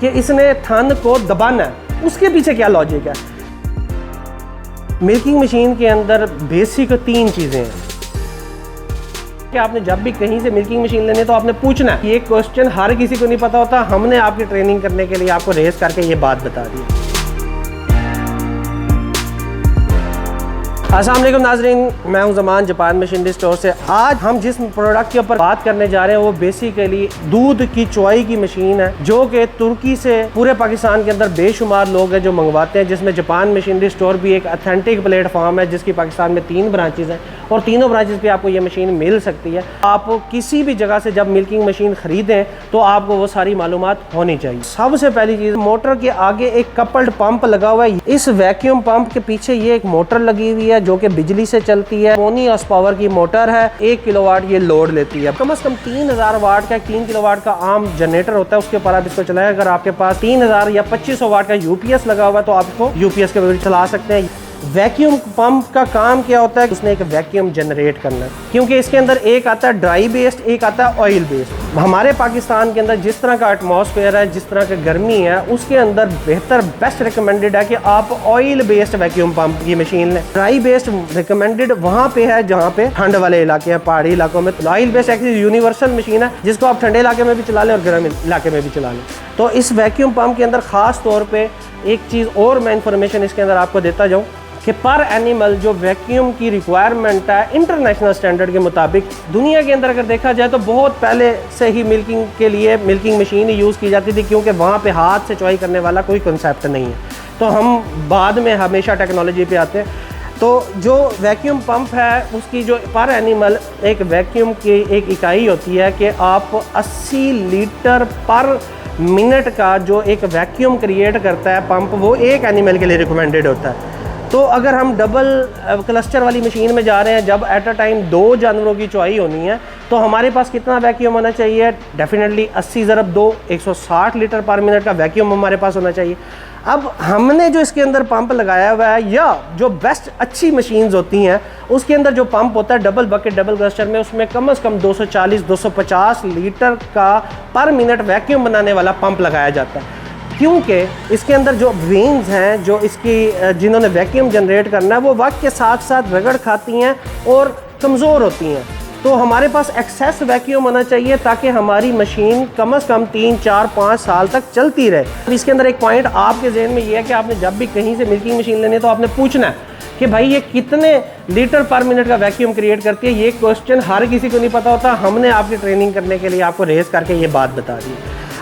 कि इसने थन को दबाना है, उसके पीछे क्या लॉजिक है। मिल्किंग मशीन के अंदर बेसिक 3 चीज़ें हैं कि आपने जब भी कहीं से मिल्किंग मशीन लेनी है तो आपने पूछना है। ये क्वेश्चन हर किसी को नहीं पता होता, हमने आपकी ट्रेनिंग करने के लिए आपको रेस करके ये बात बता दी। अस्सलाम वालेकुम नाज़रीन, मैं हूं ज़मान जापान मशीनरी स्टोर से। आज हम जिस प्रोडक्ट के ऊपर बात करने जा रहे हैं वो बेसिकली दूध की चुवाई की मशीन है, जो कि तुर्की से पूरे पाकिस्तान के अंदर बेशुमार लोग हैं जो मंगवाते हैं, जिसमें जापान मशीनरी स्टोर भी एक अथेंटिक प्लेटफॉर्म है जिसकी पाकिस्तान में 3 ब्रांचेज हैं और तीनों ब्रांचेज पे आपको ये मशीन मिल सकती है। आप किसी भी जगह से जब मिल्किंग मशीन खरीदें तो आपको वो सारी मालूमात होनी चाहिए। सबसे पहली चीज़, मोटर के आगे एक कपल्ड पंप लगा हुआ है। इस वैक्यूम पंप के पीछे ये एक मोटर लगी हुई है जो कि बिजली से चलती है। 9 हॉर्स पावर की मोटर है, 1 किलोवाट ये लोड लेती है। कम से कम 3000 वाट का 3 किलोवाट का आम जनरेटर होता है, उसके ऊपर आप इसको चलाएं। अगर आपके पास 3000 या 2500 वाट का यूपीएस लगा हुआ है तो आप इसको यूपीएस के बगैर चला सकते हैं। वैक्यूम पंप का काम क्या होता है, उसने एक वैक्यूम जनरेट करना है, क्योंकि इसके अंदर एक आता है ड्राई बेस्ड, एक आता है ऑयल बेस्ड। हमारे पाकिस्तान के अंदर जिस तरह का एटमॉस्फेयर है, जिस तरह की गर्मी है, उसके अंदर बेहतर बेस्ट रिकमेंडेड है कि आप ऑयल बेस्ड वैक्यूम पंप की मशीन लें। ड्राई बेस्ड रिकमेंडेड वहाँ पे है जहाँ पे ठंड वाले इलाके हैं, पहाड़ी इलाकों में। ऑयल बेस्ड एक यूनिवर्सल मशीन है जिसको आप ठंडे इलाके में भी चला लें और गर्म इलाके में भी चला लें। तो इस वैक्यूम पंप के अंदर खास तौर पर एक चीज़ और मैं इंफॉर्मेशन इसके अंदर आपको देता जाऊँ कि पर एनिमल जो वैक्यूम की रिक्वायरमेंट है इंटरनेशनल स्टैंडर्ड के मुताबिक, दुनिया के अंदर अगर देखा जाए तो बहुत पहले से ही मिल्किंग के लिए मिल्किंग मशीन ही यूज़ की जाती थी, क्योंकि वहाँ पे हाथ से चुवाई करने वाला कोई कंसेप्ट नहीं है। तो हम बाद में हमेशा टेक्नोलॉजी पे आते हैं। तो जो वैक्यूम पंप है उसकी जो पर एनिमल एक वैक्यूम की एक इकाई होती है कि आप 80 लीटर पर मिनट का जो एक वैक्यूम क्रिएट करता है पंप, वो एक एनिमल के लिए रिकमेंडेड होता है। तो अगर हम डबल क्लस्टर वाली मशीन में जा रहे हैं, जब एट अ टाइम 2 जानवरों की चुवाई होनी है, तो हमारे पास कितना वैक्यूम होना चाहिए? डेफिनेटली 80 × 2 160 लीटर पर मिनट का वैक्यूम हमारे पास होना चाहिए। अब हमने जो इसके अंदर पंप लगाया हुआ है, या जो बेस्ट अच्छी मशीन्स होती हैं उसके अंदर जो पंप होता है डबल बकेट डबल क्लस्टर में, उसमें कम से कम 240-250 लीटर का पर मिनट वैक्यूम बनाने वाला पंप लगाया जाता है, क्योंकि इसके अंदर जो वेन्स हैं जो इसकी जिन्होंने वैक्यूम जनरेट करना है वो वक्त के साथ साथ रगड़ खाती हैं और कमज़ोर होती हैं। तो हमारे पास एक्सेस वैक्यूम होना चाहिए ताकि हमारी मशीन कम से कम 3, 4, 5 साल तक चलती रहे। इसके अंदर एक पॉइंट आपके जहन में ये है कि आपने जब भी कहीं से मिल्किंग मशीन लेनी है तो आपने पूछना है कि भाई ये कितने लीटर पर मिनट का वैक्यूम क्रिएट करती है। ये क्वेश्चन हर किसी को नहीं पता होता, हमने आपकी ट्रेनिंग करने के लिए आपको रेस करके ये बात बता दी।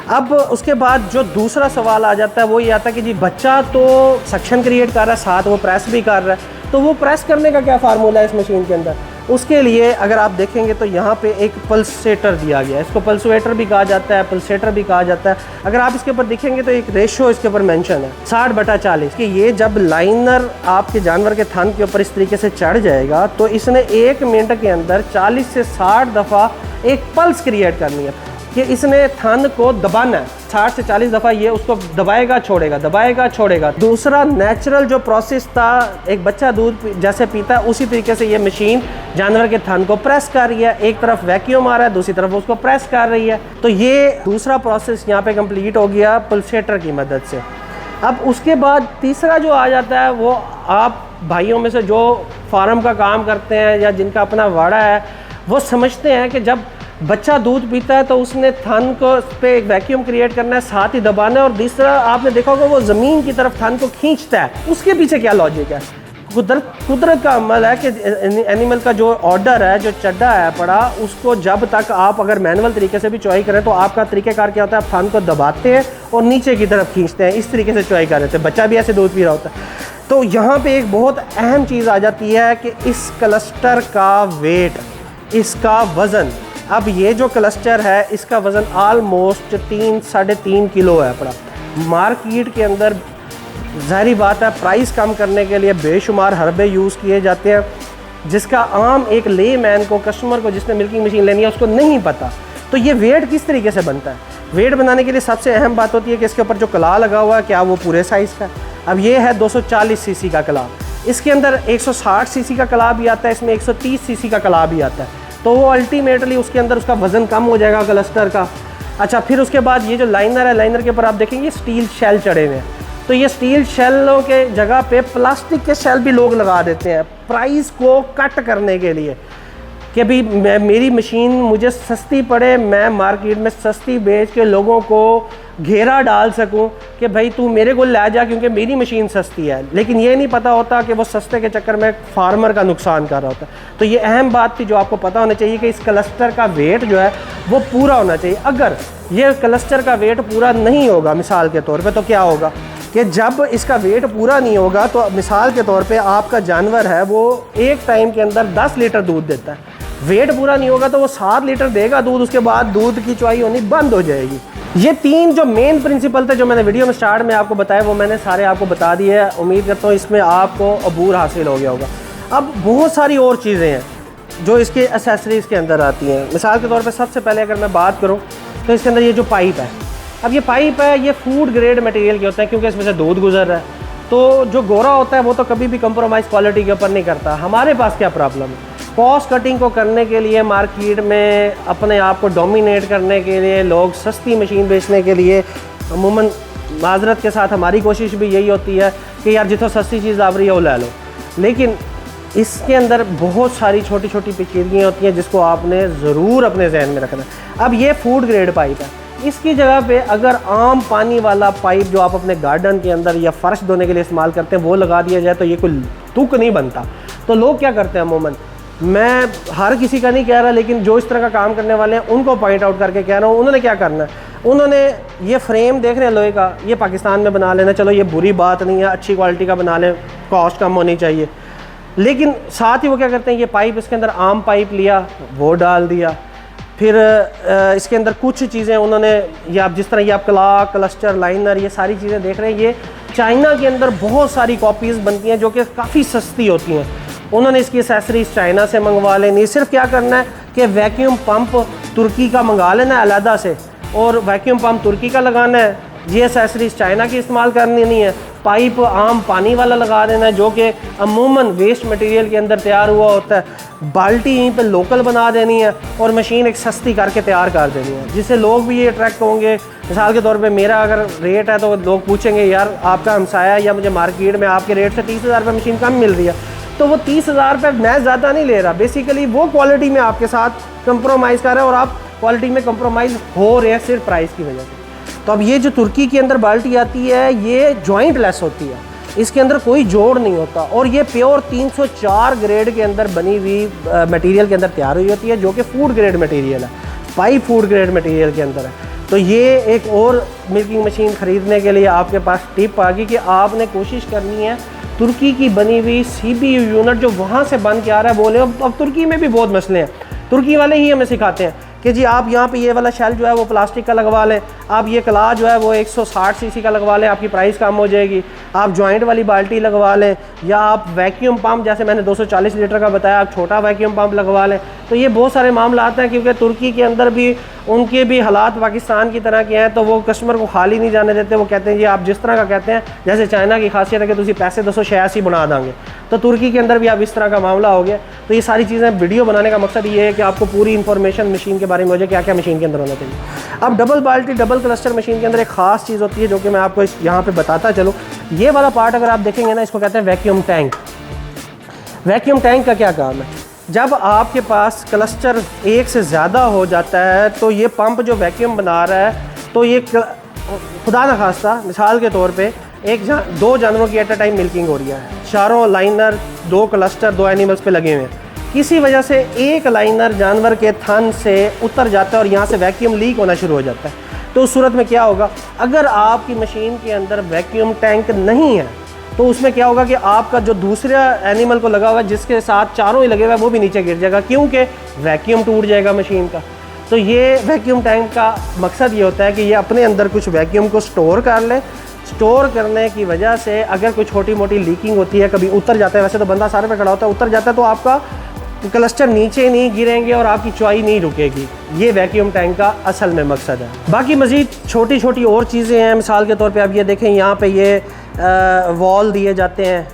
अब उसके बाद जो दूसरा सवाल आ जाता है वो ये आता है कि जी बच्चा तो सक्शन क्रिएट कर रहा है, साथ वो प्रेस भी कर रहा है, तो वो प्रेस करने का क्या फार्मूला है इस मशीन के अंदर? उसके लिए अगर आप देखेंगे तो यहाँ पे एक पल्सेटर दिया गया है। इसको पल्सवेटर भी कहा जाता है, पल्सेटर भी कहा जाता है। अगर आप इसके ऊपर देखेंगे तो एक रेशो इसके ऊपर मेंशन है 60/40 कि ये जब लाइनर आपके जानवर के थन के ऊपर इस तरीके से चढ़ जाएगा तो इसने 1 मिनट के अंदर 40 से 60 दफ़ा एक पल्स क्रिएट करनी है कि इसने थन को दबाना है। 60 से 40 दफ़ा ये उसको दबाएगा छोड़ेगा, दबाएगा छोड़ेगा। दूसरा नेचुरल जो प्रोसेस था, एक बच्चा दूध जैसे पीता है उसी तरीके से ये मशीन जानवर के थन को प्रेस कर रही है। एक तरफ वैक्यूम आ रहा है, दूसरी तरफ उसको प्रेस कर रही है। तो ये दूसरा प्रोसेस यहाँ पे कंप्लीट हो गया पल्सेटर की मदद से। अब उसके बाद तीसरा जो आ जाता है वो आप भाइयों में से जो फार्म का काम करते हैं या जिनका अपना वाड़ा है वो समझते हैं कि जब बच्चा दूध पीता है तो उसने थन को पे एक वैक्यूम क्रिएट करना है, साथ ही दबाना है, और दूसरा आपने देखा होगा वो ज़मीन की तरफ थन को खींचता है। उसके पीछे क्या लॉजिक है? कुदरत का अमल है कि एनिमल का जो ऑर्डर है, जो चड्डा है पड़ा, उसको जब तक आप अगर मैनुअल तरीके से भी चुवाई करें तो आपका तरीक़ेकार क्या होता है? आप थन को दबाते हैं और नीचे की तरफ खींचते हैं, इस तरीके से चुवाई कर रहे थे। बच्चा भी ऐसे दूध पी रहा होता है। तो यहाँ पर एक बहुत अहम चीज़ आ जाती है कि इस क्लस्टर का वेट, इसका वज़न। अब ये जो क्लस्टर है इसका वज़न आलमोस्ट 3-3.5 किलो है पड़ा। मार्केट के अंदर ज़ाहिर बात है प्राइस कम करने के लिए बेशुमार हरबे यूज़ किए जाते हैं, जिसका आम एक ले मैन को, कस्टमर को जिसने मिल्किंग मशीन लेनी है उसको नहीं पता। तो ये वेट किस तरीके से बनता है? वेट बनाने के लिए सबसे अहम बात होती है कि इसके ऊपर जो कला लगा हुआ है क्या वो पूरे साइज़ का है। अब ये है 240 सीसी का कला, इसके अंदर 160 सीसी का कला भी आता है, इसमें 130 सीसी का कला भी आता है। तो वो अल्टीमेटली उसके अंदर उसका वज़न कम हो जाएगा क्लस्टर का। अच्छा, फिर उसके बाद ये जो लाइनर है, लाइनर के ऊपर आप देखेंगे स्टील शेल चढ़े हुए हैं। तो ये स्टील शेलों के जगह पे प्लास्टिक के शेल भी लोग लगा देते हैं प्राइस को कट करने के लिए, कि भाई मेरी मशीन मुझे सस्ती पड़े, मैं मार्केट में सस्ती बेच के लोगों को घेरा डाल सकूं कि भाई तू मेरे को ले जा क्योंकि मेरी मशीन सस्ती है। लेकिन ये नहीं पता होता कि वो सस्ते के चक्कर में फार्मर का नुकसान कर रहा होता है। तो ये अहम बात थी जो आपको पता होना चाहिए कि इस क्लस्टर का वेट जो है वो पूरा होना चाहिए। अगर ये क्लस्टर का वेट पूरा नहीं होगा मिसाल के तौर पर, तो क्या होगा कि जब इसका वेट पूरा नहीं होगा तो मिसाल के तौर पे आपका जानवर है वो एक टाइम के अंदर 10 लीटर दूध देता है, वेट पूरा नहीं होगा तो वो 7 लीटर देगा दूध, उसके बाद दूध की चुवाई होनी बंद हो जाएगी। ये 3 जो मेन प्रिंसिपल थे जो मैंने वीडियो में स्टार्ट में आपको बताया वो मैंने सारे आपको बता दिए है। उम्मीद करता हूँ इसमें आपको अबूर हासिल हो गया होगा। अब बहुत सारी और चीज़ें हैं जो इसके एसेसरीज़ के अंदर आती हैं। मिसाल के तौर पर सबसे पहले अगर मैं बात करूँ तो इसके अंदर ये जो पाइप है, अब ये पाइप है ये फूड ग्रेड मटेरियल के होते हैं क्योंकि इसमें से दूध गुजर रहा है। तो जो गोरा होता है वो तो कभी भी कंप्रोमाइज़ क्वालिटी के ऊपर नहीं करता। हमारे पास क्या प्रॉब्लम है, कॉस्ट कटिंग को करने के लिए मार्केट में अपने आप को डोमिनेट करने के लिए लोग सस्ती मशीन बेचने के लिए अमूमन माजरत के साथ हमारी कोशिश भी यही होती है कि यार जितना सस्ती चीज़ आ रही है वो ले लो। लेकिन इसके अंदर बहुत सारी छोटी छोटी पेचीदगियाँ होती हैं जिसको आपने ज़रूर अपने जहन में रखना है। अब ये फूड ग्रेड पाइप है, इसकी जगह पे अगर आम पानी वाला पाइप जो आप अपने गार्डन के अंदर या फर्श धोने के लिए इस्तेमाल करते हैं वो लगा दिया जाए तो ये कोई तुक नहीं बनता। तो लोग क्या करते हैं अमूमन, मैं हर किसी का नहीं कह रहा लेकिन जो इस तरह का काम करने वाले हैं उनको पॉइंट आउट करके कह रहा हूँ, उन्होंने क्या करना है, उन्होंने ये फ्रेम देख रहे हैं लोहे का, ये पाकिस्तान में बना लेना, चलो ये बुरी बात नहीं है, अच्छी क्वालिटी का बना लें, कॉस्ट कम होनी चाहिए। लेकिन साथ ही वो क्या करते हैं, ये पाइप इसके अंदर आम पाइप लिया वो डाल दिया, फिर इसके अंदर कुछ चीज़ें उन्होंने, या आप जिस तरह ये आप क्लॉक, क्लस्टर, लाइनर, ये सारी चीज़ें देख रहे हैं, ये चाइना के अंदर बहुत सारी कॉपीज़ बनती हैं जो कि काफ़ी सस्ती होती हैं। उन्होंने इसकी एसेसरीज चाइना से मंगवा लेनी, सिर्फ क्या करना है कि वैक्यूम पंप तुर्की का मंगा लेना है अलहदा से और वैक्यूम पंप तुर्की का लगाना है। ये एसेसरीज चाइना की इस्तेमाल करनी नहीं है। पाइप आम पानी वाला लगा देना है जो कि अमूमन वेस्ट मटेरियल के अंदर तैयार हुआ होता है। बाल्टी यहीं पे लोकल बना देनी है और मशीन एक सस्ती करके तैयार कर देनी है जिससे लोग भी ये अट्रैक्ट होंगे। मिसाल के तौर पे मेरा अगर रेट है तो लोग पूछेंगे यार आपका हमसाया या मुझे मार्केट में आपके रेट से 30,000 रुपये मशीन कम मिल रही है, तो वो 30,000 रुपये मैं ज़्यादा नहीं ले रहा, बेसिकली वो क्वालिटी में आपके साथ कंप्रोमाइज़ कर रहा है और आप क्वालिटी में कंप्रोमाइज़ हो रहे हैं सिर्फ प्राइस की वजह से। तो अब ये जो तुर्की के अंदर बाल्टी आती है ये जॉइंट लेस होती है, इसके अंदर कोई जोड़ नहीं होता और ये प्योर 304 ग्रेड के अंदर बनी हुई मटेरियल के अंदर तैयार हुई होती है जो कि फूड ग्रेड मटेरियल है, पाइप फूड ग्रेड मटेरियल के अंदर है। तो ये एक और मिल्किंग मशीन ख़रीदने के लिए आपके पास टिप आ गई कि आपने कोशिश करनी है तुर्की की बनी हुई CPU यूनिट जो वहाँ से बन के आ रहा है। बोले अब तुर्की में भी बहुत मसले हैं, तुर्की वाले ही हमें सिखाते हैं कि जी आप यहाँ पे ये वाला शेल जो है वो प्लास्टिक का लगवा लें, आप ये कला जो है वो 160 सीसी का लगवा लें, आपकी प्राइस कम हो जाएगी, आप जॉइंट वाली बाल्टी लगवा लें, या आप वैक्यूम पंप जैसे मैंने 240 लीटर का बताया आप छोटा वैक्यूम पंप लगवा लें। तो ये बहुत सारे मामला आते हैं क्योंकि तुर्की के अंदर भी उनके भी हालात पाकिस्तान की तरह के हैं, तो वो कस्टमर को खाली नहीं जाने देते। वो कहते हैं जी आप जिस तरह का कहते हैं, जैसे चाइना की खासियत है कि तुम पैसे 286 बना देंगे, तो तुर्की के अंदर भी आप इस तरह का मामला हो गया। तो ये सारी चीज़ें वीडियो बनाने का मकसद ये है कि आपको पूरी इन्फॉर्मेशन मशीन के बारे में हो जाए, क्या क्या मशीन के अंदर होना चाहिए। अब डबल बाल्टी डबल क्लस्टर मशीन के अंदर एक खास चीज़ होती है जो कि मैं आपको यहाँ पे बताता चलूँ। ये वाला पार्ट अगर आप देखेंगे ना, इसको कहते हैं वैक्यूम टैंक। वैक्यूम टैंक का क्या काम है, जब आपके पास क्लस्टर एक से ज़्यादा हो जाता है तो ये पंप जो वैक्यूम बना रहा है, तो ये खुदा न खास्ता मिसाल के तौर पे दो जानवरों की एट अ टाइम मिल्किंग हो रही है, चारों लाइनर 2 क्लस्टर 2 एनिमल्स पे लगे हुए हैं, किसी वजह से एक लाइनर जानवर के थन से उतर जाता है और यहाँ से वैक्यूम लीक होना शुरू हो जाता है। तो उस सूरत में क्या होगा, अगर आपकी मशीन के अंदर वैक्यूम टैंक नहीं है तो उसमें क्या होगा कि आपका जो दूसरा एनिमल को लगा हुआ है जिसके साथ चारों ही लगे हुए हैं वो भी नीचे गिर जाएगा, क्योंकि वैक्यूम टूट जाएगा मशीन का। तो ये वैक्यूम टैंक का मकसद ये होता है कि ये अपने अंदर कुछ वैक्यूम को स्टोर कर ले। स्टोर करने की वजह से अगर कोई छोटी मोटी लीकिंग होती है, कभी उतर जाता है, वैसे तो बंदा सारे पे खड़ा होता है, उतर जाता है तो आपका क्लस्टर नीचे नहीं गिरेंगे और आपकी चुवाई नहीं रुकेगी। ये वैक्यूम टैंक का असल में मकसद है। बाकी मज़ीद छोटी छोटी और चीज़ें हैं। मिसाल के तौर पे आप ये देखें, यहाँ पे ये वॉल दिए जाते हैं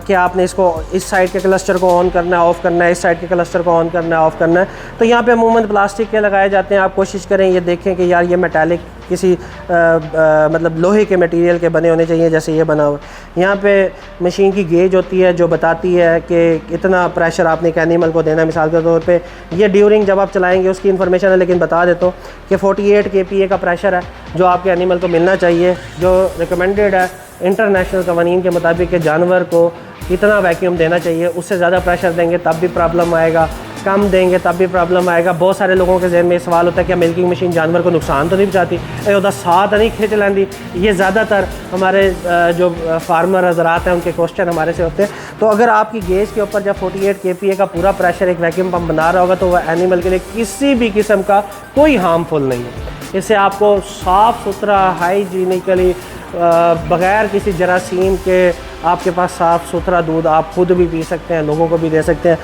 कि आपने इसको इस साइड के क्लस्टर को ऑन करना है, ऑफ़ करना है, इस साइड के क्लस्टर को ऑन करना है, ऑफ़ करना है। तो यहाँ पे अमूमन प्लास्टिक के लगाए जाते हैं। आप कोशिश करें ये देखें कि यार ये मेटालिक किसी मतलब लोहे के मटेरियल के बने होने चाहिए, जैसे ये बना हुआ। यहाँ पे मशीन की गेज होती है जो बताती है कि कितना प्रेशर आपने एक एनिमल को देना है। मिसाल के तौर पे ये ड्यूरिंग जब आप चलाएंगे उसकी इन्फॉर्मेशन है, लेकिन बता देता हूँ कि 48 kPa का प्रेशर है जो आपके एनिमल को मिलना चाहिए, जो रिकमेंडेड है इंटरनेशनल कवानीन के मुताबिक कि जानवर को इतना वैक्यूम देना चाहिए। उससे ज़्यादा प्रेशर देंगे तब भी प्रॉब्लम आएगा, कम देंगे तब भी प्रॉब्लम आएगा। बहुत सारे लोगों के जहन में सवाल होता है कि मिल्किंग मशीन जानवर को नुकसान तो नहीं पहुँचाती, उदा साथ नहीं खींच लेंदी। ये ज़्यादातर हमारे जो फार्मर हजरात हैं उनके क्वेश्चन हमारे से होते हैं। तो अगर आपकी गेज के ऊपर जब 48 kPa का पूरा प्रेशर एक वैक्यूम पम्प बना रहा होगा तो वह एनिमल के लिए किसी भी किस्म का कोई हार्मफुल नहीं है। इससे आपको साफ़ सुथरा हाइजीनिकली बग़ैर किसी जरासीम के आपके पास साफ़ सुथरा दूध आप खुद भी पी सकते हैं, लोगों को भी दे सकते हैं।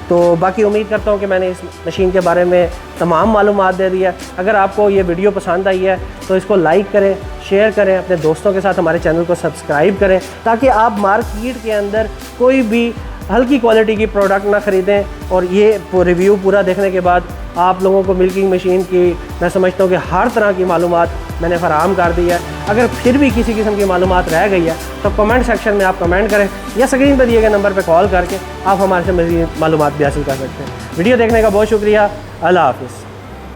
तो बाकी उम्मीद करता हूँ कि मैंने इस मशीन के बारे में तमाम मालूमात दे दी है। अगर आपको ये वीडियो पसंद आई है तो इसको लाइक करें, शेयर करें, अपने दोस्तों के साथ हमारे चैनल को सब्सक्राइब करें, ताकि आप मार्केट के अंदर कोई भी हल्की क्वालिटी की प्रोडक्ट ना ख़रीदें। और ये रिव्यू पूरा देखने के बाद आप लोगों को मिल्किंग मशीन की मैं समझता हूँ कि हर तरह की मालूमात मैंने फराहम कर दी है। अगर फिर भी किसी किस्म की मालूमात रह गई है तो कमेंट सेक्शन में आप कमेंट करें या स्क्रीन पर दिए गए नंबर पर कॉल करके आप हमारे से मज़ीद मालूमात भी हासिल कर सकते हैं। वीडियो देखने का बहुत शुक्रिया। अल्लाह हाफ़िज़।